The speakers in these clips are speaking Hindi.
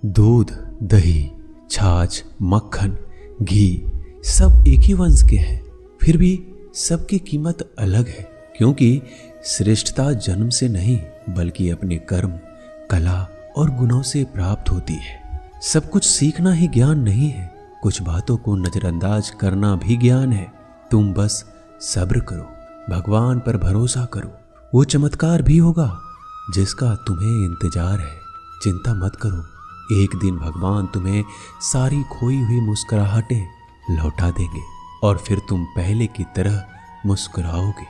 दूध, दही, छाछ, मक्खन, घी सब एक ही वंश के हैं, फिर भी सबकी कीमत अलग है, क्योंकि श्रेष्ठता जन्म से नहीं बल्कि अपने कर्म, कला और गुणों से प्राप्त होती है। सब कुछ सीखना ही ज्ञान नहीं है, कुछ बातों को नजरअंदाज करना भी ज्ञान है। तुम बस सब्र करो, भगवान पर भरोसा करो, वो चमत्कार भी होगा जिसका तुम्हें इंतजार है। चिंता मत करो, एक दिन भगवान तुम्हें सारी खोई हुई मुस्कुराहटें लौटा देंगे और फिर तुम पहले की तरह मुस्कुराओगे।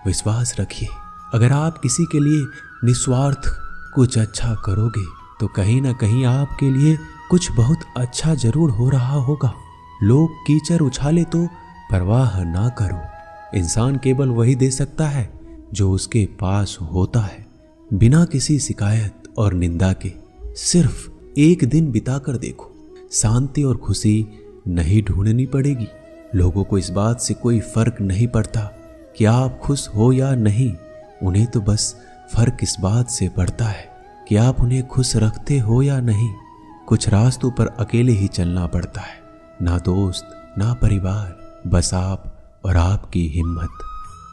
विश्वास रखिए, अगर आप किसी के लिए निस्वार्थ कुछ अच्छा करोगे तो कहीं ना कहीं आपके लिए कुछ बहुत अच्छा जरूर हो रहा होगा। लोग कीचड़ उछाले तो परवाह ना करो, इंसान केवल वही दे सकता है जो उसके पास होता है। बिना किसी शिकायत और निंदा के सिर्फ एक दिन बिता कर देखो, शांति और खुशी नहीं ढूंढनी पड़ेगी। लोगों को इस बात से कोई फर्क नहीं पड़ता कि आप खुश हो या नहीं, उन्हें तो बस फर्क इस बात से पड़ता है कि आप उन्हें खुश रखते हो या नहीं। कुछ रास्तों पर अकेले ही चलना पड़ता है, ना दोस्त ना परिवार, बस आप और आपकी हिम्मत।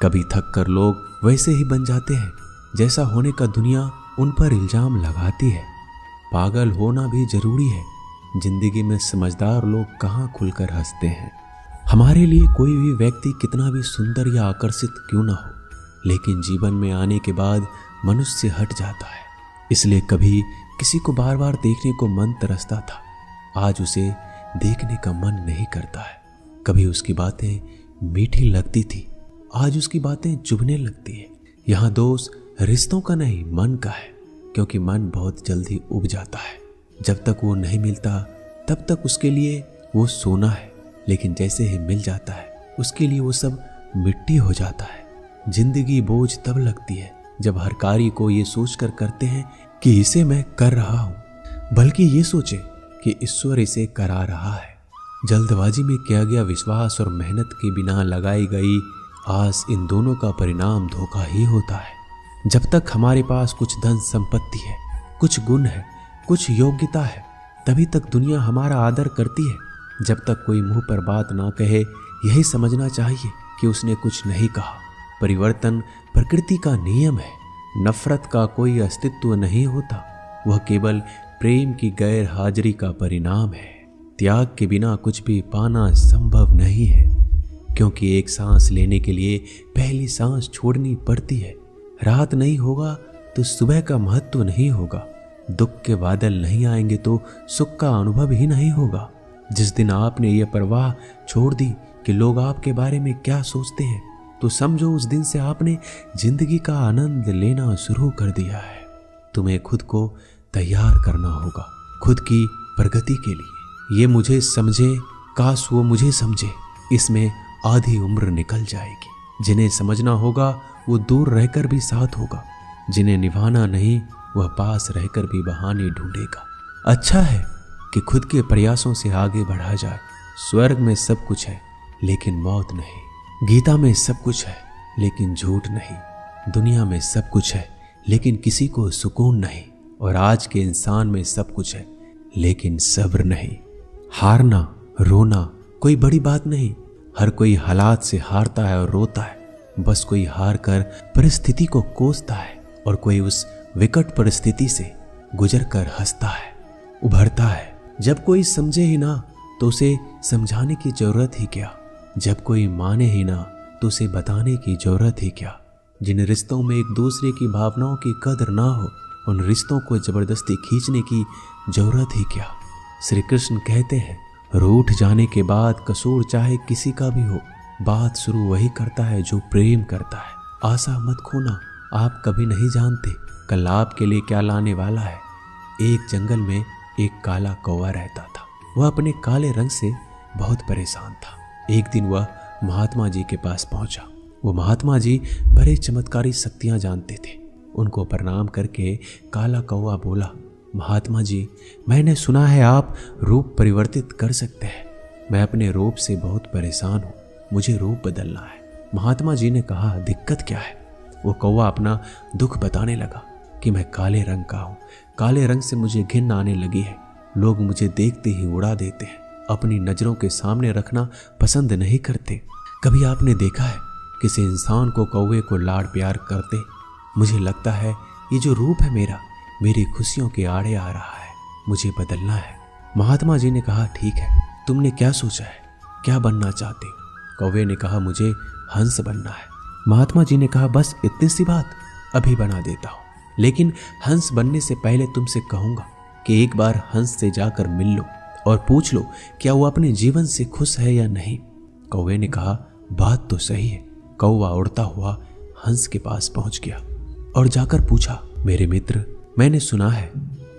कभी थक कर लोग वैसे ही बन जाते हैं जैसा होने का दुनिया उन पर इल्जाम लगाती है। पागल होना भी जरूरी है, जिंदगी में समझदार लोग कहाँ खुलकर हंसते हैं। हमारे लिए कोई भी व्यक्ति कितना भी सुंदर या आकर्षित क्यों ना हो, लेकिन जीवन में आने के बाद मनुष्य हट जाता है। इसलिए कभी किसी को बार बार देखने को मन तरसता था, आज उसे देखने का मन नहीं करता है। कभी उसकी बातें मीठी लगती थी, आज उसकी बातें चुभने लगती है। यहाँ दोष रिश्तों का नहीं मन का है, क्योंकि मन बहुत जल्दी उब जाता है। जब तक वो नहीं मिलता तब तक उसके लिए वो सोना है, लेकिन जैसे ही मिल जाता है उसके लिए वो सब मिट्टी हो जाता है। जिंदगी बोझ तब लगती है जब हर कार्य को ये सोचकर करते हैं कि इसे मैं कर रहा हूँ, बल्कि ये सोचे कि ईश्वर इसे करा रहा है। जल्दबाजी में किया गया विश्वास और मेहनत के बिना लगाई गई आस, इन दोनों का परिणाम धोखा ही होता है। जब तक हमारे पास कुछ धन संपत्ति है, कुछ गुण है, कुछ योग्यता है, तभी तक दुनिया हमारा आदर करती है। जब तक कोई मुंह पर बात ना कहे, यही समझना चाहिए कि उसने कुछ नहीं कहा। परिवर्तन प्रकृति का नियम है, नफरत का कोई अस्तित्व नहीं होता, वह केवल प्रेम की गैर हाजिरी का परिणाम है। त्याग के बिना कुछ भी पाना संभव नहीं है, क्योंकि एक सांस लेने के लिए पहली सांस छोड़नी पड़ती है। रात नहीं होगा तो सुबह का महत्व नहीं होगा, दुख के बादल नहीं आएंगे तो सुख का अनुभव ही नहीं होगा। जिस दिन आपने ये परवाह छोड़ दी कि लोग आपके बारे में क्या सोचते हैं, तो समझो उस दिन से आपने जिंदगी का आनंद लेना शुरू कर दिया है। तुम्हें खुद को तैयार करना होगा, खुद की प्रगति के लिए। ये मुझे समझे, काश वो मुझे समझे, इसमें आधी उम्र निकल जाएगी। जिन्हें समझना होगा वो दूर रहकर भी साथ होगा, जिन्हें निभाना नहीं वह पास रहकर भी बहाने ढूंढेगा। अच्छा है कि खुद के प्रयासों से आगे बढ़ा जाए। स्वर्ग में सब कुछ है लेकिन मौत नहीं, गीता में सब कुछ है लेकिन झूठ नहीं, दुनिया में सब कुछ है लेकिन किसी को सुकून नहीं, और आज के इंसान में सब कुछ है लेकिन सब्र नहीं। हारना रोना कोई बड़ी बात नहीं, हर कोई हालात से हारता है और रोता है। बस कोई हार कर परिस्थिति को कोसता है और कोई उस विकट परिस्थिति से गुजर कर हंसता है, उभरता है। जब कोई समझे ही ना तो उसे समझाने की जरूरत ही क्या, जब कोई माने ही ना तो उसे बताने की जरूरत ही क्या। जिन रिश्तों में एक दूसरे की भावनाओं की कदर ना हो, उन रिश्तों को जबरदस्ती खींचने की जरूरत ही क्या। श्री कृष्ण कहते हैं, रूठ जाने के बाद कसूर चाहे किसी का भी हो, बात शुरू वही करता है जो प्रेम करता है। आशा मत खोना, आप कभी नहीं जानते कल आपके लिए क्या लाने वाला है। एक जंगल में एक काला कौवा रहता था। वह अपने काले रंग से बहुत परेशान था। एक दिन वह महात्मा जी के पास पहुंचा। वो महात्मा जी बड़े चमत्कारी शक्तियां जानते थे। उनको प्रणाम करके काला कौवा बोला, महात्मा जी, मैंने सुना है आप रूप परिवर्तित कर सकते हैं। मैं अपने रूप से बहुत परेशान हूँ, मुझे रूप बदलना है। महात्मा जी ने कहा, दिक्कत क्या है? वो कौवा अपना दुख बताने लगा कि मैं काले रंग का हूँ, काले रंग से मुझे घिन आने लगी है। लोग मुझे देखते ही उड़ा देते हैं, अपनी नजरों के सामने रखना पसंद नहीं करते। कभी आपने देखा है किसी इंसान को कौवे को लाड़ प्यार करते? मुझे लगता है ये जो रूप है मेरा, मेरी खुशियों के आड़े आ रहा है, मुझे बदलना है। महात्मा जी ने कहा, ठीक है, तुमने क्या सोचा है, क्या बनना चाहते हो? कौवे ने कहा, मुझे हंस बनना है। महात्मा जी ने कहा, बस इतनी सी बात, अभी बना देता हूँ, लेकिन हंस बनने से पहले तुमसे कहूंगा कि एक बार हंस से जाकर मिल लो और पूछ लो क्या वो अपने जीवन से खुश है या नहीं। कौवे ने कहा, बात तो सही है। कौवा उड़ता हुआ हंस के पास पहुंच गया और जाकर पूछा, मेरे मित्र, मैंने सुना है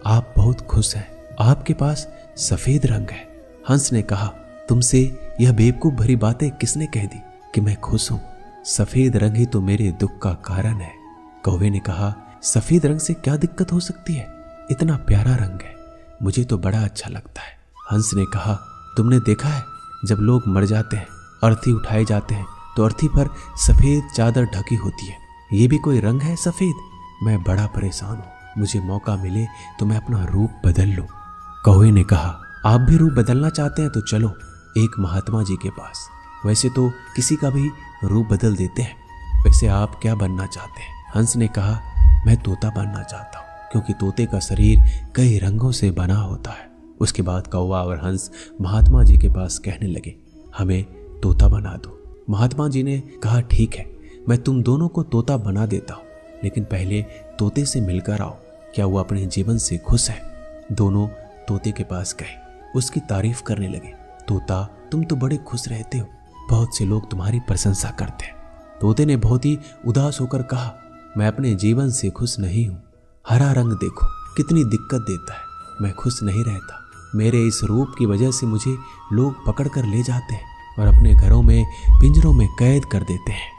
आप बहुत खुश हैं, आपके पास सफेद रंग है। हंस ने कहा, तुमसे यह बेवकूफ भरी बातें किसने कह दी कि मैं खुश हूं? सफेद रंग ही तो मेरे दुख का कारण है। कौवे ने कहा, सफेद रंग से क्या दिक्कत हो सकती है, इतना प्यारा रंग है, मुझे तो बड़ा अच्छा लगता है। हंस ने कहा, तुमने देखा है जब लोग मर जाते हैं, अर्थी उठाए जाते हैं तो अर्थी पर सफेद चादर ढकी होती है, ये भी कोई रंग है सफेद? मैं बड़ा परेशान हूँ, मुझे मौका मिले तो मैं अपना रूप बदल लूं। कौवे ने कहा, आप भी रूप बदलना चाहते हैं तो चलो एक महात्मा जी के पास, वैसे तो किसी का भी रूप बदल देते हैं, वैसे आप क्या बनना चाहते हैं? हंस ने कहा, मैं तोता बनना चाहता हूँ, क्योंकि तोते का शरीर कई रंगों से बना होता है। उसके बाद कौवा और हंस महात्मा जी के पास कहने लगे, हमें तोता बना दो। महात्मा जी ने कहा, ठीक है, मैं तुम दोनों को तोता बना देता हूँ, लेकिन पहले तोते से मिलकर आओ, क्या वो अपने जीवन से खुश है? दोनों तोते के पास गए, उसकी तारीफ करने लगे। तोता, तुम तो बड़े खुश रहते हो, बहुत से लोग तुम्हारी प्रशंसा करते हैं। तोते ने बहुत ही उदास होकर कहा, मैं अपने जीवन से खुश नहीं हूँ, हरा रंग देखो कितनी दिक्कत देता है, मैं खुश नहीं रहता। मेरे इस रूप की वजह से मुझे लोग पकड़ कर ले जाते हैं और अपने घरों में पिंजरों में कैद कर देते हैं,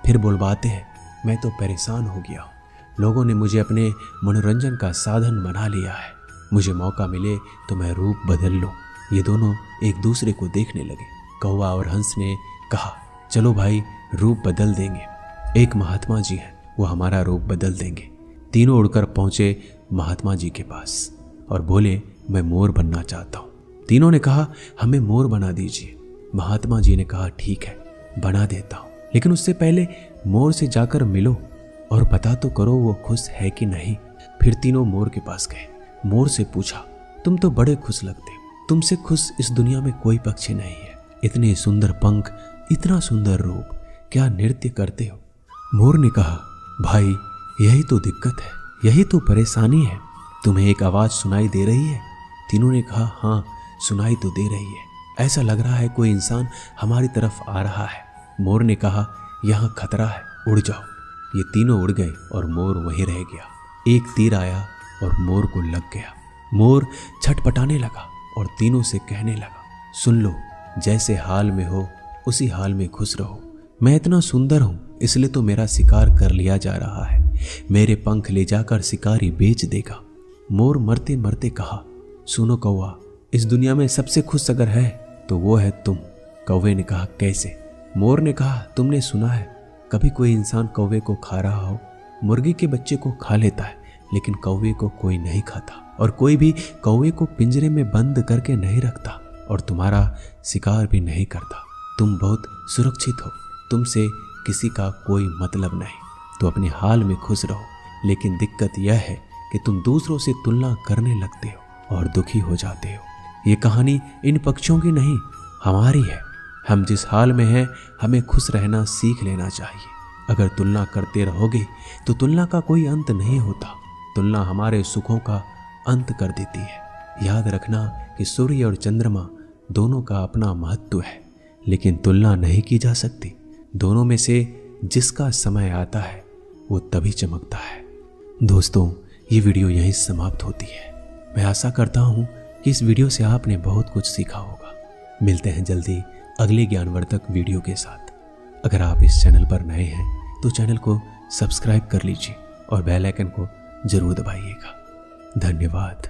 फिर बुलवाते हैं। मैं तो परेशान हो गया हूँ, लोगों ने मुझे अपने मनोरंजन का साधन बना लिया है, मुझे मौका मिले तो मैं रूप बदल लूँ। ये दोनों एक दूसरे को देखने लगे। कौवा और हंस ने कहा, चलो भाई, रूप बदल देंगे। एक महात्मा जी हैं, वो हमारा रूप बदल देंगे। तीनों उड़कर पहुंचे महात्मा जी के पास और बोले, मैं मोर बनना चाहता हूँ। तीनों ने कहा, हमें मोर बना दीजिए। महात्मा जी ने कहा, ठीक है, बना देता हूँ, लेकिन उससे पहले मोर से जाकर मिलो और पता तो करो वो खुश है कि नहीं। फिर तीनों मोर के पास गए। मोर से पूछा, तुम तो बड़े खुश लगते हो, तुमसे खुश इस दुनिया में कोई पक्षी नहीं है, इतने सुंदर पंख, इतना सुंदर रूप, क्या नृत्य करते हो? मोर ने कहा, भाई यही तो दिक्कत है, यही तो परेशानी है, तुम्हें एक आवाज सुनाई दे रही है? तीनों ने कहा, हाँ सुनाई तो दे रही है, ऐसा लग रहा है कोई इंसान हमारी तरफ आ रहा है। मोर ने कहा, यहाँ खतरा है, उड़ जाओ। ये तीनों उड़ गए और मोर वहीं रह गया। एक तीर आया और मोर को लग गया। मोर छटपटाने लगा और तीनों से कहने लगा, सुन लो, जैसे हाल में हो उसी हाल में खुश रहो। मैं इतना सुंदर हूं इसलिए तो मेरा शिकार कर लिया जा रहा है, मेरे पंख ले जाकर शिकारी बेच देगा। मोर मरते मरते कहा, सुनो कौवा, इस दुनिया में सबसे खुश अगर है तो वो है तुम। कौवे ने कहा, कैसे? मोर ने कहा, तुमने सुना है कभी कोई इंसान कौवे को खा रहा हो? मुर्गी के बच्चे को खा लेता है, लेकिन कौवे को कोई नहीं खाता, और कोई भी कौवे को पिंजरे में बंद करके नहीं रखता और तुम्हारा शिकार भी नहीं करता। तुम बहुत सुरक्षित हो, तुमसे किसी का कोई मतलब नहीं, तो अपने हाल में खुश रहो। लेकिन दिक्कत यह है कि तुम दूसरों से तुलना करने लगते हो और दुखी हो जाते हो। ये कहानी इन पक्षियों की नहीं, हमारी है। हम जिस हाल में हैं हमें खुश रहना सीख लेना चाहिए। अगर तुलना करते रहोगे तो तुलना का कोई अंत नहीं होता। तुलना हमारे सुखों का अंत कर देती है। याद रखना कि सूर्य और चंद्रमा दोनों का अपना महत्व है, लेकिन तुलना नहीं की जा सकती। दोनों में से जिसका समय आता है वो तभी चमकता है। दोस्तों, ये वीडियो यहीं समाप्त होती है। मैं आशा करता हूँ कि इस वीडियो से आपने बहुत कुछ सीखा होगा। मिलते हैं जल्दी अगले ज्ञानवर्धक वीडियो के साथ। अगर आप इस चैनल पर नए हैं तो चैनल को सब्सक्राइब कर लीजिए और बेल आइकन को जरूर दबाइएगा। धन्यवाद।